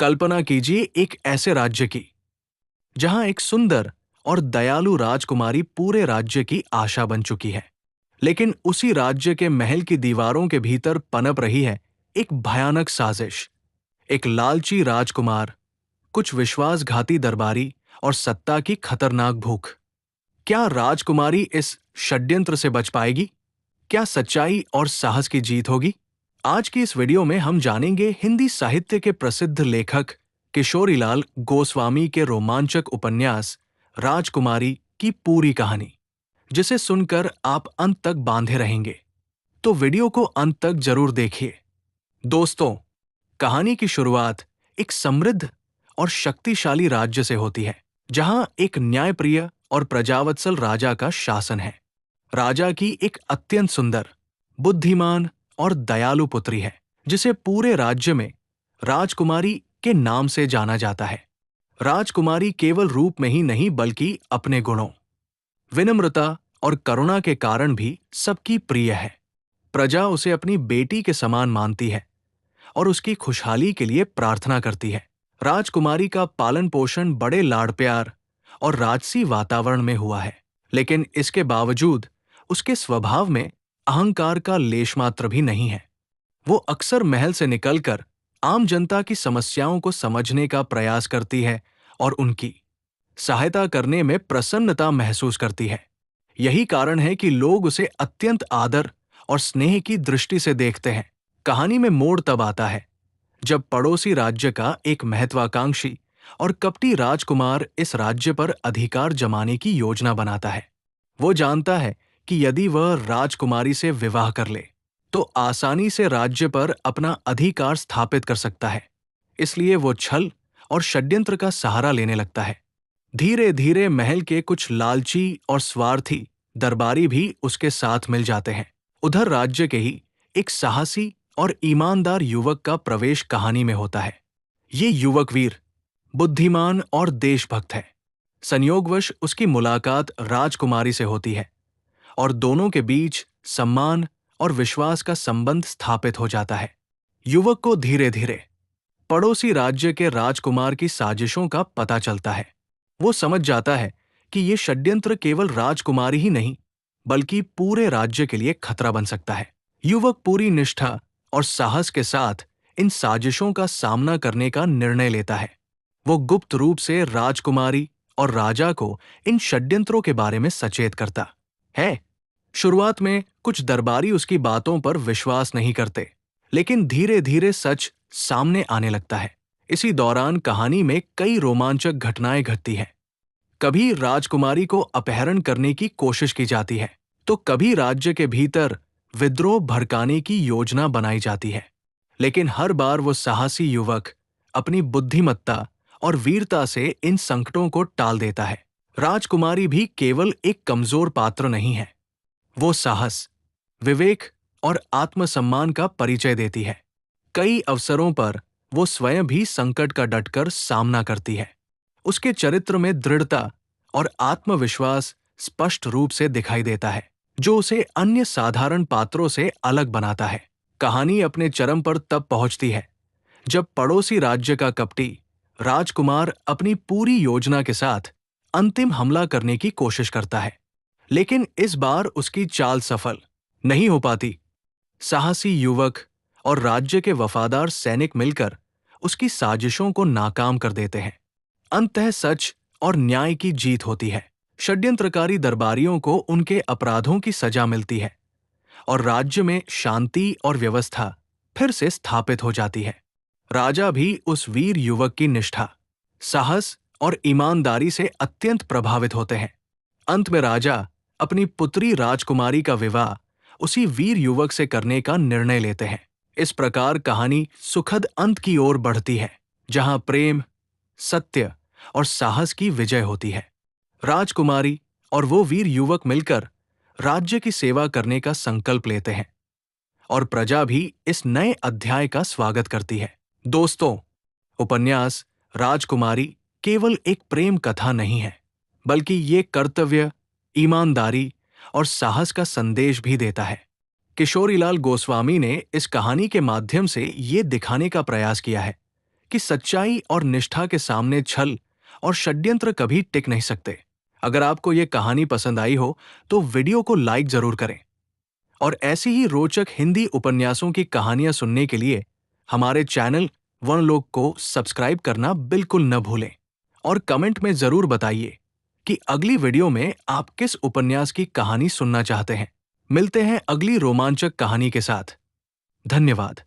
कल्पना कीजिए एक ऐसे राज्य की जहां एक सुंदर और दयालु राजकुमारी पूरे राज्य की आशा बन चुकी है। लेकिन उसी राज्य के महल की दीवारों के भीतर पनप रही है एक भयानक साजिश। एक लालची राजकुमार, कुछ विश्वासघाती दरबारी और सत्ता की खतरनाक भूख। क्या राजकुमारी इस षड्यंत्र से बच पाएगी? क्या सच्चाई और साहस की जीत होगी? आज की इस वीडियो में हम जानेंगे हिंदी साहित्य के प्रसिद्ध लेखक किशोरीलाल गोस्वामी के रोमांचक उपन्यास राजकुमारी की पूरी कहानी, जिसे सुनकर आप अंत तक बांधे रहेंगे। तो वीडियो को अंत तक जरूर देखिए। दोस्तों, कहानी की शुरुआत एक समृद्ध और शक्तिशाली राज्य से होती है, जहां एक न्यायप्रिय और प्रजावत्सल राजा का शासन है। राजा की एक अत्यंत सुंदर, बुद्धिमान और दयालु पुत्री है, जिसे पूरे राज्य में राजकुमारी के नाम से जाना जाता है। राजकुमारी केवल रूप में ही नहीं बल्कि अपने गुणों, विनम्रता और करुणा के कारण भी सबकी प्रिय है। प्रजा उसे अपनी बेटी के समान मानती है और उसकी खुशहाली के लिए प्रार्थना करती है। राजकुमारी का पालन पोषण बड़े लाड़ प्यार और राजसी वातावरण में हुआ है, लेकिन इसके बावजूद उसके स्वभाव में अहंकार का लेशमात्र भी नहीं है। वो अक्सर महल से निकलकर आम जनता की समस्याओं को समझने का प्रयास करती है और उनकी सहायता करने में प्रसन्नता महसूस करती है। यही कारण है कि लोग उसे अत्यंत आदर और स्नेह की दृष्टि से देखते हैं। कहानी में मोड़ तब आता है जब पड़ोसी राज्य का एक महत्वाकांक्षी और कपटी राजकुमार इस राज्य पर अधिकार जमाने की योजना बनाता है। वो जानता है कि यदि वह राजकुमारी से विवाह कर ले तो आसानी से राज्य पर अपना अधिकार स्थापित कर सकता है। इसलिए वो छल और षड्यंत्र का सहारा लेने लगता है। धीरे धीरे महल के कुछ लालची और स्वार्थी दरबारी भी उसके साथ मिल जाते हैं। उधर राज्य के ही एक साहसी और ईमानदार युवक का प्रवेश कहानी में होता है। ये युवक वीर, बुद्धिमान और देशभक्त है। संयोगवश उसकी मुलाकात राजकुमारी से होती है और दोनों के बीच सम्मान और विश्वास का संबंध स्थापित हो जाता है। युवक को धीरे धीरे पड़ोसी राज्य के राजकुमार की साजिशों का पता चलता है। वो समझ जाता है कि ये षड्यंत्र केवल राजकुमारी ही नहीं बल्कि पूरे राज्य के लिए खतरा बन सकता है। युवक पूरी निष्ठा और साहस के साथ इन साजिशों का सामना करने का निर्णय लेता है। वो गुप्त रूप से राजकुमारी और राजा को इन षड्यंत्रों के बारे में सचेत करता है। शुरुआत में कुछ दरबारी उसकी बातों पर विश्वास नहीं करते, लेकिन धीरे धीरे सच सामने आने लगता है। इसी दौरान कहानी में कई रोमांचक घटनाएं घटती हैं। कभी राजकुमारी को अपहरण करने की कोशिश की जाती है, तो कभी राज्य के भीतर विद्रोह भड़काने की योजना बनाई जाती है। लेकिन हर बार वो साहसी युवक अपनी बुद्धिमत्ता और वीरता से इन संकटों को टाल देता है। राजकुमारी भी केवल एक कमजोर पात्र नहीं है। वो साहस, विवेक और आत्मसम्मान का परिचय देती है। कई अवसरों पर वो स्वयं भी संकट का डटकर सामना करती है। उसके चरित्र में दृढ़ता और आत्मविश्वास स्पष्ट रूप से दिखाई देता है, जो उसे अन्य साधारण पात्रों से अलग बनाता है। कहानी अपने चरम पर तब पहुंचती है जब पड़ोसी राज्य का कपटी राजकुमार अपनी पूरी योजना के साथ अंतिम हमला करने की कोशिश करता है, लेकिन इस बार उसकी चाल सफल नहीं हो पाती। साहसी युवक और राज्य के वफादार सैनिक मिलकर उसकी साजिशों को नाकाम कर देते हैं। अंततः सच और न्याय की जीत होती है। षड्यंत्रकारी दरबारियों को उनके अपराधों की सजा मिलती है और राज्य में शांति और व्यवस्था फिर से स्थापित हो जाती है। राजा भी उस वीर युवक की निष्ठा, साहस और ईमानदारी से अत्यंत प्रभावित होते हैं। अंत में राजा अपनी पुत्री राजकुमारी का विवाह उसी वीर युवक से करने का निर्णय लेते हैं। इस प्रकार कहानी सुखद अंत की ओर बढ़ती है, जहां प्रेम, सत्य और साहस की विजय होती है। राजकुमारी और वो वीर युवक मिलकर राज्य की सेवा करने का संकल्प लेते हैं और प्रजा भी इस नए अध्याय का स्वागत करती है। दोस्तों, उपन्यास राजकुमारी केवल एक प्रेम कथा नहीं है, बल्कि ये कर्तव्य, ईमानदारी और साहस का संदेश भी देता है। किशोरीलाल गोस्वामी ने इस कहानी के माध्यम से ये दिखाने का प्रयास किया है कि सच्चाई और निष्ठा के सामने छल और षड्यंत्र कभी टिक नहीं सकते। अगर आपको ये कहानी पसंद आई हो तो वीडियो को लाइक जरूर करें और ऐसी ही रोचक हिंदी उपन्यासों की कहानियां सुनने के लिए हमारे चैनल वनलोक को सब्सक्राइब करना बिल्कुल न भूलें और कमेंट में जरूर बताइए कि अगली वीडियो में आप किस उपन्यास की कहानी सुनना चाहते हैं। मिलते हैं अगली रोमांचक कहानी के साथ। धन्यवाद।